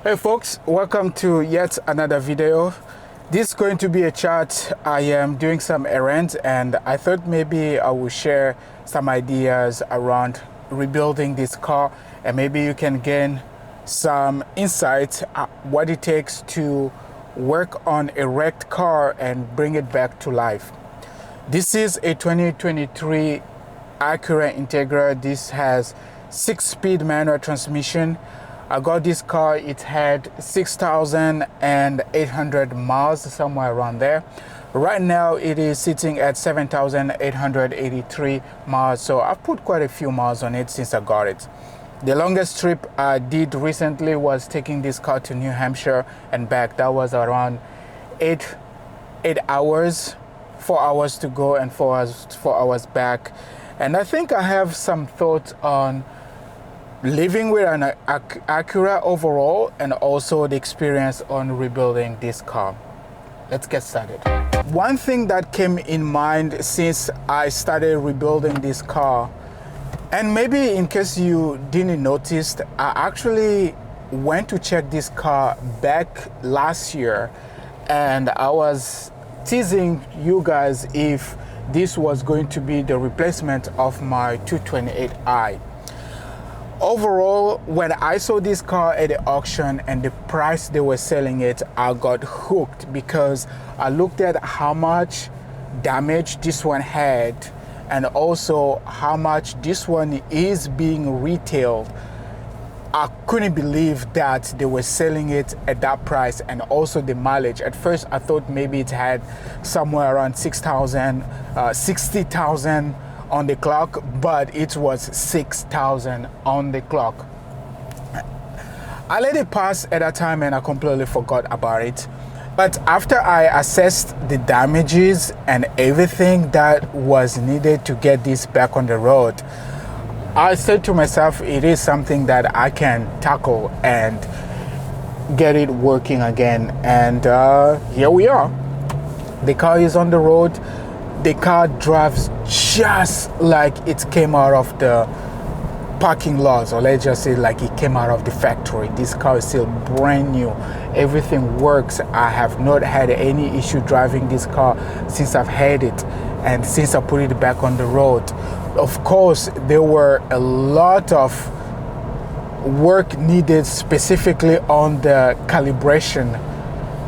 Hey folks, welcome to yet another video. This is going to be a chat. I am doing some errands and I thought maybe I will share some ideas around rebuilding this car, and maybe you can gain some insight what it takes to work on a wrecked car and bring it back to life. This is a 2023 Acura Integra. This has 6-speed manual transmission. I got this car, it had 6,800 miles, somewhere around there. Right now it is sitting at 7,883 miles, so I've put quite a few miles on it since I got it. The longest trip I did recently was taking this car to New Hampshire and back. That was around 8 hours, 4 hours to go and 4 hours back. And I think I have some thoughts on living with an Acura overall, and also the experience on rebuilding this car. Let's get started. One thing that came in mind since I started rebuilding this car, and maybe in case you didn't notice, I actually went to check this car back last year, and I was teasing you guys if this was going to be the replacement of my 228i. Overall, when I saw this car at the auction and the price they were selling it, I got hooked because I looked at how much damage this one had and also how much this one is being retailed. I couldn't believe that they were selling it at that price, and also the mileage. At first I thought maybe it had somewhere around 60,000 on the clock, but it was 6,000 on the clock. I let it pass at that time and I completely forgot about it. But after I assessed the damages and everything that was needed to get this back on the road, I said to myself, it is something that I can tackle and get it working again. And here we are. The car is on the road. The car drives just like it came out of the parking lot, or let's just say like it came out of the factory. This car is still brand new. Everything works. I have not had any issue driving this car since I've had it and since I put it back on the road. Of course, there were a lot of work needed specifically on the calibration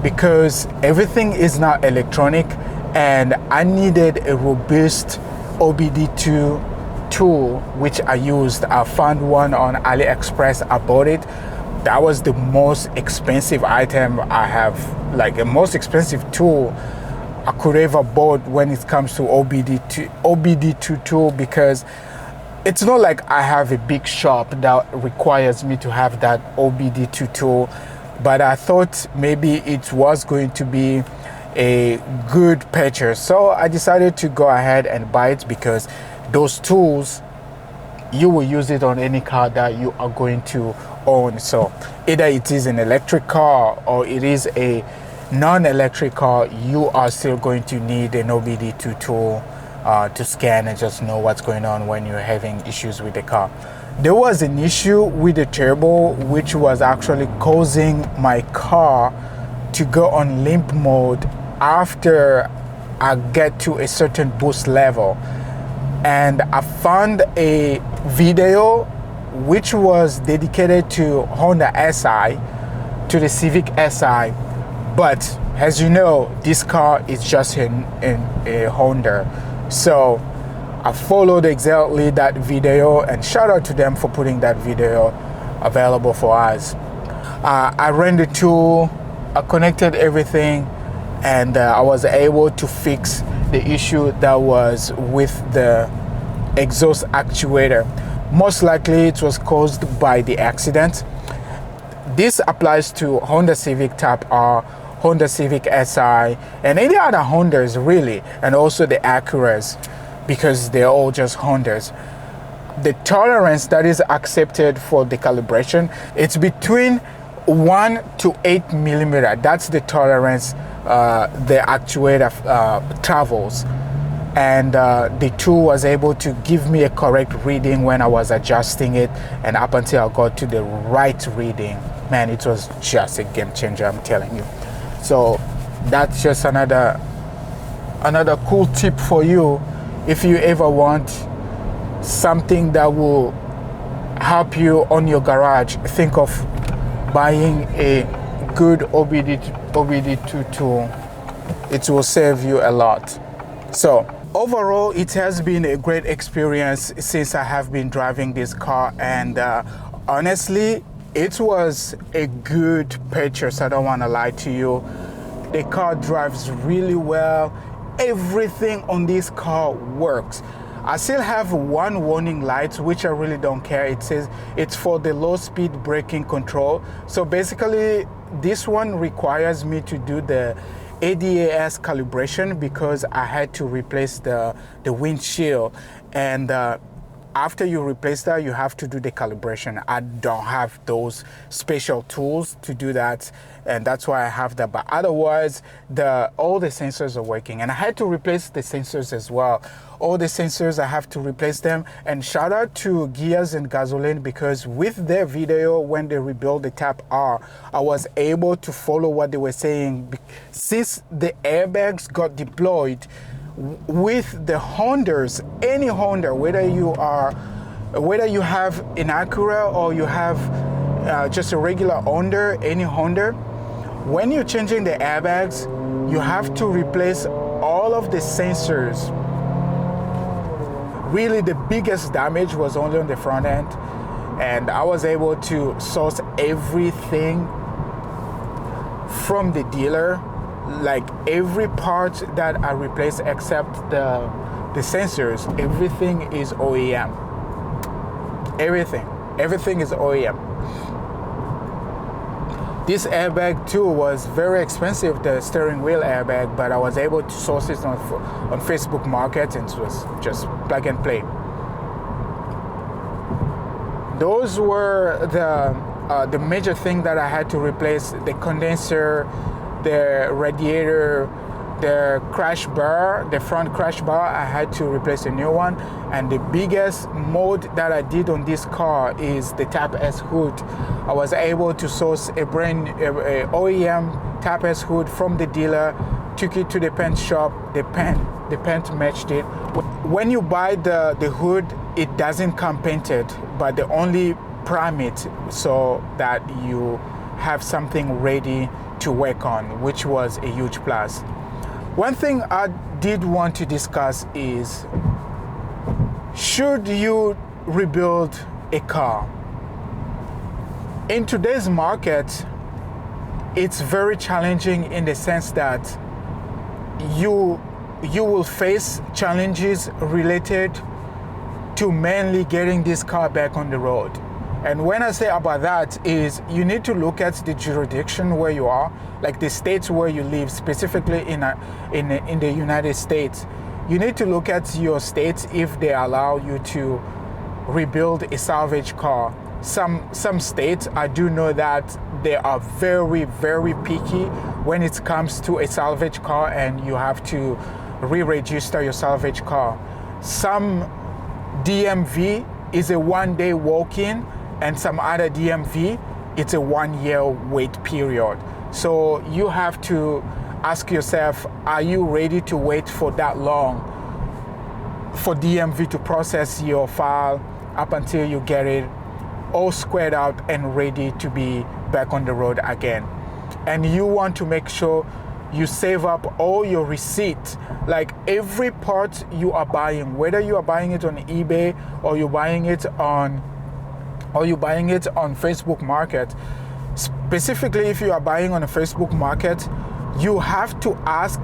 because everything is now electronic, and I needed a robust OBD2 tool, which I used. I found one on AliExpress. I bought it. That was the most expensive item I have, like the most expensive tool I could ever bought when it comes to OBD2 tool, because it's not like I have a big shop that requires me to have that OBD2 tool, but I thought maybe it was going to be a good purchase, so I decided to go ahead and buy it, because those tools, you will use it on any car that you are going to own. So either it is an electric car or it is a non-electric car, you are still going to need an OBD2 tool to scan and just know what's going on when you're having issues with the car. There was an issue with the turbo which was actually causing my car to go on limp mode after I get to a certain boost level. And I found a video which was dedicated to Honda SI, to the Civic SI, but as you know, this car is just in a Honda. So I followed exactly that video, and shout out to them for putting that video available for us. I ran the tool, I connected everything, and I was able to fix the issue that was with the exhaust actuator. Most likely it was caused by the accident. This applies to Honda Civic Type R, Honda Civic SI, and any other Hondas really, and also the Acuras, because they're all just Hondas. The tolerance that is accepted for the calibration, it's between 1 to 8 millimeter. That's the tolerance the actuator travels, and the tool was able to give me a correct reading when I was adjusting it, and up until I got to the right reading. man, it was just a game changer, I'm telling you. So that's just another cool tip for you if you ever want something that will help you on your garage. Think of buying a good OBD2 tool. It will save you a lot. So overall, it has been a great experience since I have been driving this car, and honestly, it was a good purchase. I don't want to lie to you. The car drives really well. Everything on this car works. I still have one warning light, which I really don't care. It says it's for the low speed braking control. So basically, this one requires me to do the ADAS calibration because I had to replace the windshield, and after you replace that, you have to do the calibration. I don't have those special tools to do that, and that's why I have that. But otherwise, all the sensors are working, and I had to replace the sensors as well. All the sensors, I have to replace them. And shout out to Gears and Gasoline, because with their video when they rebuilt the Type R, I was able to follow what they were saying. Since the airbags got deployed, with the Hondas, any Honda, whether you have an Acura or you have just a regular Honda, any Honda, when you're changing the airbags, you have to replace all of the sensors. Really, the biggest damage was only on the front end, and I was able to source everything from the dealer. Like every part that I replaced except the sensors, everything is OEM. Everything is OEM. This airbag too was very expensive, the steering wheel airbag, but I was able to source it on Facebook Market, and it was just plug and play. Those were the major thing that I had to replace: the condenser, the radiator, the crash bar, the front crash bar. I had to replace a new one. And the biggest mod that I did on this car is the Type S hood. I was able to source a OEM Type S hood from the dealer, took it to the paint shop. The paint matched it. When you buy the hood, it doesn't come painted, but they only prime it so that you have something ready to work on, which was a huge plus. One thing I did want to discuss is, should you rebuild a car? In today's market, it's very challenging in the sense that you will face challenges related to mainly getting this car back on the road. And when I say about that is, you need to look at the jurisdiction where you are, like the states where you live, specifically in the United States. You need to look at your states if they allow you to rebuild a salvage car. Some states, I do know that they are very, very picky when it comes to a salvage car, and you have to re-register your salvage car. Some DMV is a one-day walk-in, and some other DMV, it's a 1-year wait period. So you have to ask yourself, are you ready to wait for that long for DMV to process your file up until you get it all squared out and ready to be back on the road again? And you want to make sure you save up all your receipts, like every part you are buying, whether you are buying it on eBay or you're buying it on Facebook Market. Specifically, if you are buying on a Facebook Market, you have to ask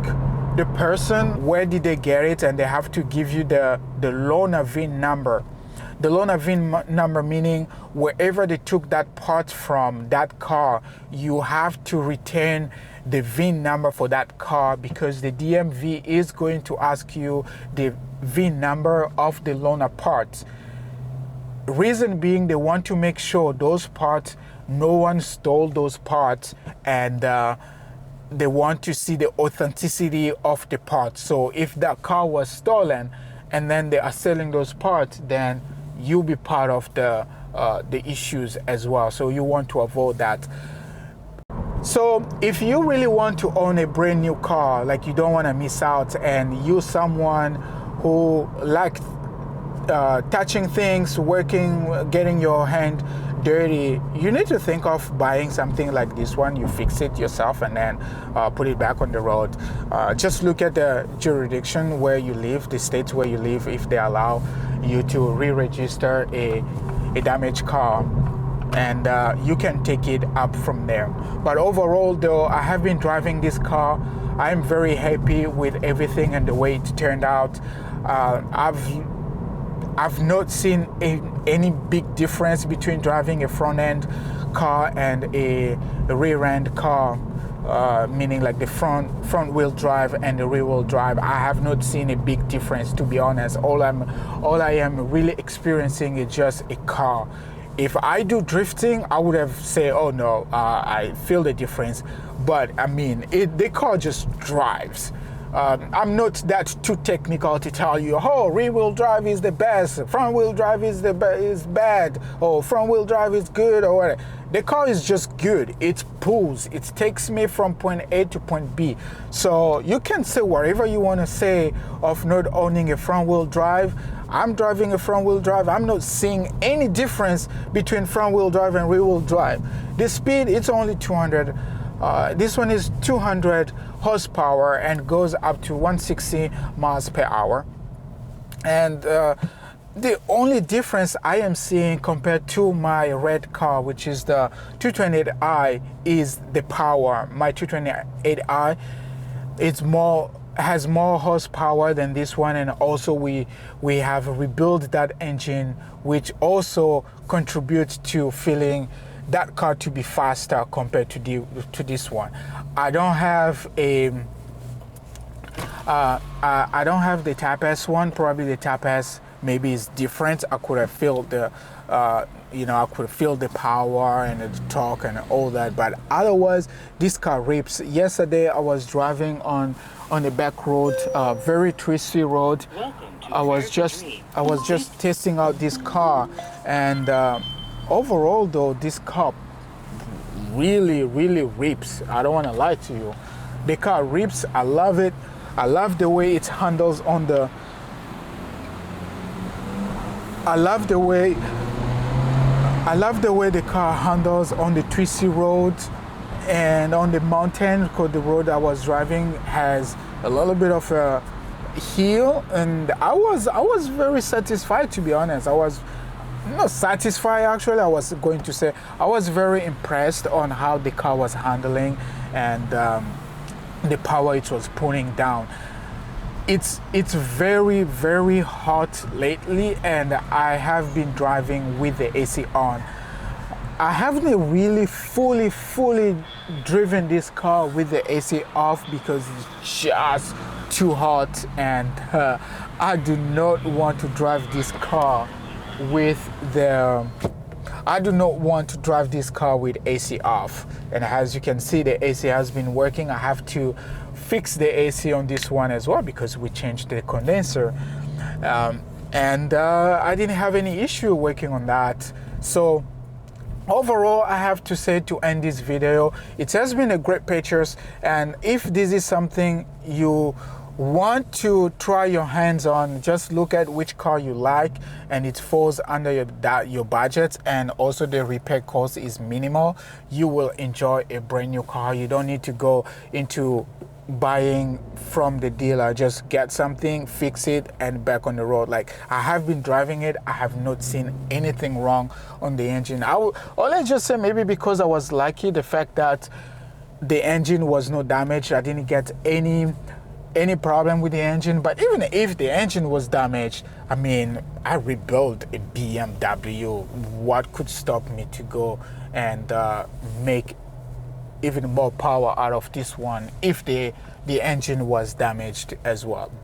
the person where did they get it, and they have to give you the loaner VIN number. The loaner VIN number meaning wherever they took that part from, that car, you have to return the VIN number for that car, because the DMV is going to ask you the VIN number of the loaner parts. Reason being, they want to make sure those parts, no one stole those parts, and they want to see the authenticity of the parts. So if that car was stolen and then they are selling those parts, then you'll be part of the the issues as well. So you want to avoid that. So if you really want to own a brand new car, like you don't want to miss out, and you're someone who likes touching things, working, getting your hand dirty, you need to think of buying something like this one. You fix it yourself and then put it back on the road. Just look at the jurisdiction where you live, the states where you live, if they allow you to re-register a damaged car, and you can take it up from there. But overall though, I have been driving this car. I'm very happy with everything and the way it turned out. I've not seen any big difference between driving a front-end car and a rear-end car, meaning like the front-wheel drive and the rear-wheel drive. I have not seen a big difference, to be honest. All I am really experiencing is just a car. If I do drifting, I would have said, oh no, I feel the difference. But I mean, the car just drives. I'm not that too technical to tell you, oh, rear-wheel drive is the best, front-wheel drive is bad, or front-wheel drive is good, or whatever. The car is just good. It pulls. It takes me from point A to point B. So you can say whatever you want to say of not owning a front-wheel drive. I'm driving a front-wheel drive. I'm not seeing any difference between front-wheel drive and rear-wheel drive. The speed, it's only 200. This one is 200 horsepower and goes up to 160 miles per hour. And the only difference I am seeing compared to my red car, which is the 228i, is the power. My 228i, has more horsepower than this one, and also we have rebuilt that engine, which also contributes to feeling that car to be faster compared to this one. I don't have I don't have the Type S one. Probably the Type S maybe is different. I could have felt the I could feel the power and the torque and all that, but otherwise this car rips. Yesterday I was driving on a back road, very twisty road. I was just testing out this car, and overall though, this car really rips. I don't want to lie to you. The car rips. I love it. I love the way it handles on the I love the way the car handles on the twisty road and on the mountain, because the road I was driving has a little bit of a hill, and I was very satisfied, to be honest. I was not satisfied, actually. I was going to say I was very impressed on how the car was handling and the power it was putting down. It's very hot lately, and I have been driving with the AC on. I haven't really fully driven this car with the AC off because it's just too hot, and I do not want to drive this car with AC off. And as you can see, the AC has been working. I have to fix the AC on this one as well because we changed the condenser, and I didn't have any issue working on that. So overall, I have to say, to end this video, it has been a great purchase, and if this is something you want to try your hands on, just look at which car you like and it falls under your budget, and also the repair cost is minimal. You will enjoy a brand new car. You don't need to go into buying from the dealer. Just get something, fix it, and back on the road. Like, I have been driving it, I have not seen anything wrong on the engine. Let's just say maybe because I was lucky, the fact that the engine was not damaged. I didn't get any problem with the engine. But even if the engine was damaged, I mean, I rebuilt a BMW. What could stop me to go and make even more power out of this one if the engine was damaged as well?